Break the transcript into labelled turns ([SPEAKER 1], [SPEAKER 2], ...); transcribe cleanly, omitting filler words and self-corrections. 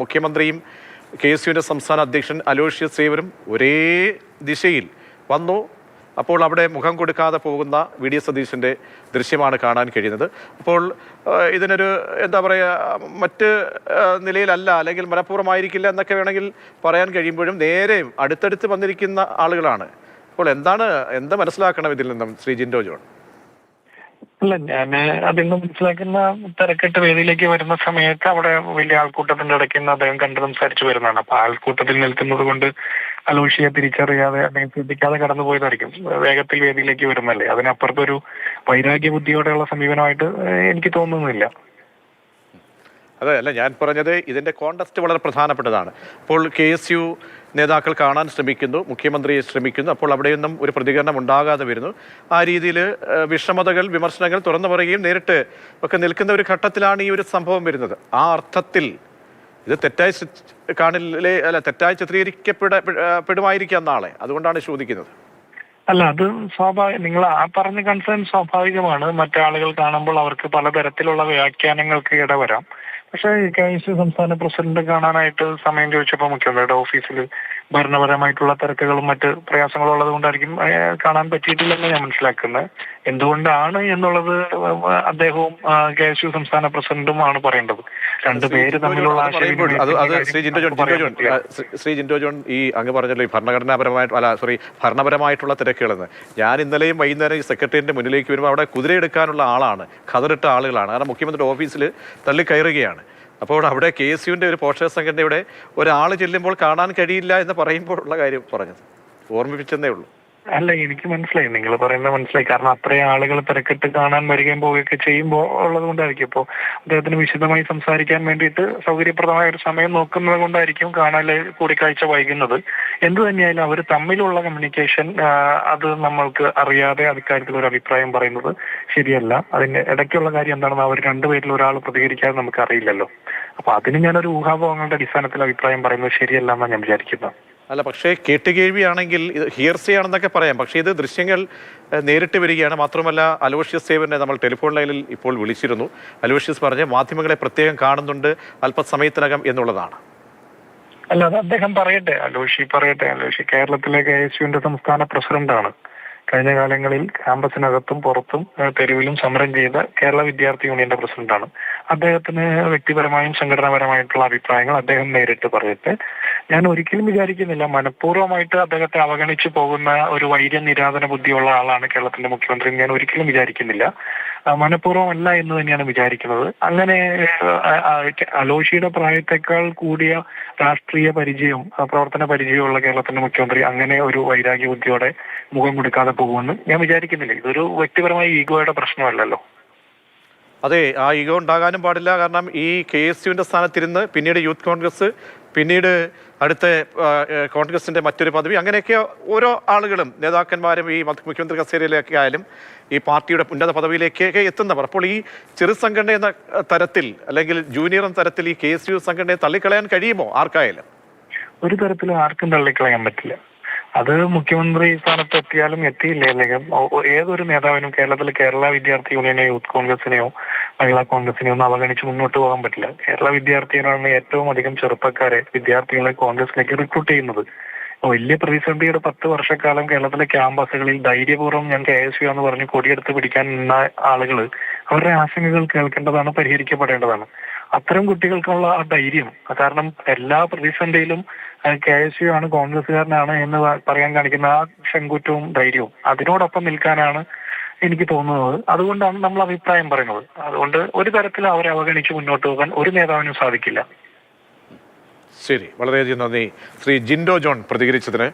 [SPEAKER 1] മുഖ്യമന്ത്രിയും K S യുവിൻ്റെ സംസ്ഥാന അധ്യക്ഷൻ അലോഷ്യസ് സേവരും ഒരേ ദിശയിൽ വന്നു. അപ്പോൾ അവിടെ മുഖം കൊടുക്കാതെ പോകുന്ന വി ഡി സതീശൻ്റെ ദൃശ്യമാണ് കാണാൻ കഴിയുന്നത്. അപ്പോൾ ഇതിനൊരു എന്താ പറയുക, മറ്റ് നിലയിലല്ല, അല്ലെങ്കിൽ മനഃപൂർവ്വമായിരിക്കില്ല എന്നൊക്കെ വേണമെങ്കിൽ പറയാൻ കഴിയുമ്പോഴും നേരെയും അടുത്തടുത്ത് വന്നിരിക്കുന്ന ആളുകളാണ്. അപ്പോൾ എന്ത് മനസ്സിലാക്കണം ഇതിൽ നിന്നും ശ്രീ ജിൻഡോ ജോൺ?
[SPEAKER 2] അല്ല, ഞാൻ അതിൽ നിന്ന് മനസ്സിലാക്കുന്ന തിരക്കെട്ട് വേദിയിലേക്ക് വരുന്ന സമയത്ത് അവിടെ വലിയ ആൾക്കൂട്ടത്തിന്റെ ഇടയ്ക്ക് നിന്ന് അദ്ദേഹം കണ്ട് സംസാരിച്ചു വരുന്നതാണ്. അപ്പൊ ആൾക്കൂട്ടത്തിൽ നിൽക്കുന്നത് കൊണ്ട് അലോഷിയെ തിരിച്ചറിയാതെ അല്ലെങ്കിൽ ശ്രദ്ധിക്കാതെ കടന്നുപോയതായിരിക്കും. വേഗത്തിൽ വേദിയിലേക്ക് വരുന്നല്ലേ, അതിനപ്പുറത്തൊരു വൈരാഗ്യ ബുദ്ധിയോടെയുള്ള സമീപനമായിട്ട് എനിക്ക് തോന്നുന്നില്ല.
[SPEAKER 1] അതെ, അല്ല, ഞാൻ പറഞ്ഞത് ഇതിൻ്റെ കോണ്ടസ്റ്റ് വളരെ പ്രധാനപ്പെട്ടതാണ്. അപ്പോൾ കെ എസ് യു നേതാക്കൾ കാണാൻ ശ്രമിക്കുന്നു, മുഖ്യമന്ത്രിയെ ശ്രമിക്കുന്നു. അപ്പോൾ അവിടെയൊന്നും ഒരു പ്രതികരണം ഉണ്ടാകാതെ വരുന്നു. ആ രീതിയിൽ വിഷമതകൾ, വിമർശനങ്ങൾ തുറന്നു പറയുകയും നേരിട്ട് ഒക്കെ നിൽക്കുന്ന ഒരു ഘട്ടത്തിലാണ് ഈ ഒരു സംഭവം വരുന്നത്. ആ അർത്ഥത്തിൽ ഇത് തെറ്റായി തെറ്റായി ചിത്രീകരിക്കപ്പെടുമായിരിക്കാം നാളെ. അതുകൊണ്ടാണ് ചോദിക്കുന്നത്.
[SPEAKER 2] അല്ല, അത് നിങ്ങൾ ആ പറഞ്ഞ കൺസേൺ സ്വാഭാവികമാണ്. മറ്റാളുകൾ കാണുമ്പോൾ അവർക്ക് പലതരത്തിലുള്ള വ്യാഖ്യാനങ്ങൾക്ക് ഇടവരാം. പക്ഷേ കെ എസ് യു സംസ്ഥാന പ്രസിഡന്റ് കാണാനായിട്ട് സമയം ചോദിച്ചപ്പോൾ മുഖ്യമന്ത്രിയുടെ ഓഫീസിൽ ഭരണപരമായിട്ടുള്ള തിരക്കുകളും മറ്റ് പ്രയാസങ്ങളും ഉള്ളത് കൊണ്ടായിരിക്കും കാണാൻ പറ്റിയിട്ടില്ലെന്ന് ഞാൻ മനസ്സിലാക്കുന്നത്. എന്തുകൊണ്ടാണ് എന്നുള്ളത് അദ്ദേഹവും കെ എസ് യു സംസ്ഥാന പ്രസിഡന്റും ആണ് പറയേണ്ടത്. രണ്ടുപേര് തമ്മിലുള്ള
[SPEAKER 1] ശ്രീ ജിൻഡോ ജോൺ, ഈ അങ്ങ് പറഞ്ഞല്ലോ ഈ ഭരണപരമായിട്ടുള്ള തിരക്കുകളെന്ന്. ഞാൻ ഇന്നലെയും വൈകുന്നേരം ഈ സെക്രട്ടേറിയറ്റിന്റെ മുന്നിലേക്ക് വരുമ്പോൾ അവിടെ കുതിരയെടുക്കാനുള്ള ആളാണ്, ഖദറിട്ട ആളുകളാണ്. കാരണം മുഖ്യമന്ത്രിയുടെ ഓഫീസിൽ തള്ളിക്കയറുകയാണ്. അപ്പോൾ അവിടെ കെ എസ് യുവിൻ്റെ ഒരു പോഷക സംഘടനയുടെ ഒരാൾ ചെല്ലുമ്പോൾ കാണാൻ കഴിയില്ല എന്ന് പറയുമ്പോൾ ഉള്ള കാര്യം പറഞ്ഞത് ഓർമ്മിപ്പിച്ചെന്നേ ഉള്ളൂ.
[SPEAKER 2] അല്ല, എനിക്ക് മനസ്സിലായി, നിങ്ങൾ പറയുന്നത് മനസ്സിലായി. കാരണം അത്രയും ആളുകൾ തിരക്കിട്ട് കാണാൻ വരികയും പോവുകയൊക്കെ ചെയ്യുമ്പോൾ ഉള്ളത് കൊണ്ടായിരിക്കും. ഇപ്പോൾ അദ്ദേഹത്തിന് വിശദമായി സംസാരിക്കാൻ വേണ്ടിയിട്ട് സൗകര്യപ്രദമായ ഒരു സമയം നോക്കുന്നത് കൊണ്ടായിരിക്കും കാണാൻ കൂടിക്കാഴ്ച വൈകുന്നത്. എന്തു തന്നെയായാലും അവർ തമ്മിലുള്ള കമ്മ്യൂണിക്കേഷൻ അത് നമ്മൾക്ക് അറിയാതെ അക്കാര്യത്തിൽ ഒരു അഭിപ്രായം പറയുന്നത് ശരിയല്ല. അതിന്റെ ഇടയ്ക്കുള്ള കാര്യം എന്താണെന്ന് അവർ രണ്ടുപേരിൽ ഒരാൾ പ്രതികരിക്കാതെ നമുക്ക് അറിയില്ലല്ലോ. അപ്പൊ അതിന് ഞാനൊരു ഊഹാപോഹങ്ങളുടെ അടിസ്ഥാനത്തിൽ അഭിപ്രായം പറയുന്നത് ശരിയല്ല എന്നാണ് ഞാൻ വിചാരിക്കുന്നത്.
[SPEAKER 1] അല്ല, പക്ഷേ കേട്ടുകേൾവിയാണെങ്കിൽ ഇത് ഹിയർസേ ആണെന്നൊക്കെ പറയാം. പക്ഷേ ഇത് ദൃശ്യങ്ങൾ നേരിട്ട് വരികയാണ്. മാത്രമല്ല, അലോഷ്യസ് സേവനെ നമ്മൾ ടെലിഫോൺ ലൈനിൽ ഇപ്പോൾ വിളിച്ചിരുന്നു. അലോഷ്യസ് പറഞ്ഞ് മാധ്യമങ്ങളെ പ്രത്യേകം കാണുന്നുണ്ട് അല്പസമയത്തിനകം എന്നുള്ളതാണ്.
[SPEAKER 2] അല്ല, അത് അദ്ദേഹം പറയട്ടെ, അലോഷി കേരളത്തിലെ കെ എസ് യുവിന്റെ സംസ്ഥാന പ്രസിഡന്റാണ്. കഴിഞ്ഞ കാലങ്ങളിൽ ക്യാമ്പസിനകത്തും പുറത്തും തെരുവിലും സമരം ചെയ്ത കേരള വിദ്യാർത്ഥി യൂണിയന്റെ പ്രസിഡന്റാണ്. അദ്ദേഹത്തിന് വ്യക്തിപരമായും സംഘടനാപരമായിട്ടുള്ള അഭിപ്രായങ്ങൾ അദ്ദേഹം നേരിട്ട് പറയട്ടെ. ഞാൻ ഒരിക്കലും വിചാരിക്കുന്നില്ല മനഃപൂർവ്വമായിട്ട് അദ്ദേഹത്തെ അവഗണിച്ചു പോകുന്ന ഒരു വൈര്യ നിരാധന ബുദ്ധിയുള്ള ആളാണ് കേരളത്തിന്റെ മുഖ്യമന്ത്രി. ഞാൻ ഒരിക്കലും വിചാരിക്കുന്നില്ല, മനഃപൂർവ്വമല്ല എന്ന് തന്നെയാണ് വിചാരിക്കുന്നത്. അങ്ങനെ അലോഷിയുടെ പ്രായത്തെക്കാൾ കൂടിയ രാഷ്ട്രീയ പരിചയവും പ്രവർത്തന പരിചയമുള്ള കേരളത്തിന്റെ മുഖ്യമന്ത്രി അങ്ങനെ ഒരു വൈരാഗ്യ ബുദ്ധിയോടെ മുഖം കൊടുക്കാതെ പോകുമെന്ന് ഞാൻ വിചാരിക്കുന്നില്ല. ഇതൊരു വ്യക്തിപരമായ ഈഗോയുടെ പ്രശ്നമല്ലല്ലോ.
[SPEAKER 1] അതെ, ആ ഈഗോ ഉണ്ടാകാനും പാടില്ല. കാരണം ഈ കെ എസ് യുവിൻ്റെ സ്ഥാനത്തിരുന്ന് പിന്നീട് യൂത്ത് കോൺഗ്രസ്, പിന്നീട് അടുത്ത കോൺഗ്രസിൻ്റെ മറ്റൊരു പദവി, അങ്ങനെയൊക്കെ ഓരോ ആളുകളും നേതാക്കന്മാരും ഈ മുഖ്യമന്ത്രി കസേരയിലൊക്കെ ആയാലും ഈ പാർട്ടിയുടെ ഉന്നത പദവിയിലേക്കൊക്കെ എത്തുന്നവർ. അപ്പോൾ ഈ ചെറു സംഘടന എന്ന തരത്തിൽ അല്ലെങ്കിൽ ജൂനിയർ എന്ന തരത്തിൽ ഈ കെ എസ് യു സംഘടനയെ തള്ളിക്കളയാൻ കഴിയുമോ ആർക്കായാലും?
[SPEAKER 2] ഒരു തരത്തിലും ആർക്കും തള്ളിക്കളയാൻ പറ്റില്ല. അത് മുഖ്യമന്ത്രി സ്ഥാനത്ത് എത്തിയാലും എത്തിയില്ലേ, അല്ലെങ്കിൽ ഏതൊരു നേതാവിനും കേരളത്തിൽ കേരള വിദ്യാർത്ഥി യൂണിയനെയോ യൂത്ത് കോൺഗ്രസിനെയോ മഹിളാ കോൺഗ്രസിനെയോ ഒന്നും അവഗണിച്ച് മുന്നോട്ട് പോകാൻ പറ്റില്ല. കേരള വിദ്യാർത്ഥികളാണ് ഏറ്റവും അധികം ചെറുപ്പക്കാരെ വിദ്യാർത്ഥികളെ കോൺഗ്രസിലേക്ക് റിക്രൂട്ട് ചെയ്യുന്നത്. വലിയ പ്രതിസന്ധിയുടെ 10 വർഷക്കാലം കേരളത്തിലെ ക്യാമ്പസുകളിൽ ധൈര്യപൂർവ്വം ഞാൻ കെ എസ് യു എന്ന് പറഞ്ഞ് കൊടിയെടുത്ത് പിടിക്കാൻ നിന്ന ആളുകൾ അവരുടെ ആശങ്കകൾ കേൾക്കേണ്ടതാണ്, പരിഹരിക്കപ്പെടേണ്ടതാണ്. അത്തരം കുട്ടികൾക്കുള്ള ആ ധൈര്യം, കാരണം എല്ലാ പ്രതിസന്ധിയിലും കെ എസ് യു ആണ്, കോൺഗ്രസ്സുകാരനാണ് എന്ന് പറയാൻ കാണിക്കുന്ന ആ ശങ്കുറ്റവും ധൈര്യവും, അതിനോടൊപ്പം നിൽക്കാനാണ് എനിക്ക് തോന്നുന്നത്. അതുകൊണ്ടാണ് നമ്മൾ അഭിപ്രായം പറയുന്നത്. അതുകൊണ്ട് ഒരു തരത്തിലും അവരെ അവഗണിച്ച് മുന്നോട്ട് പോകാൻ ഒരു നേതാവിനും സാധിക്കില്ല.
[SPEAKER 1] ശരി, വളരെയധികം നന്ദി ശ്രീ ജിൻഡോ ജോൺ പ്രതികരിച്ചതിന്.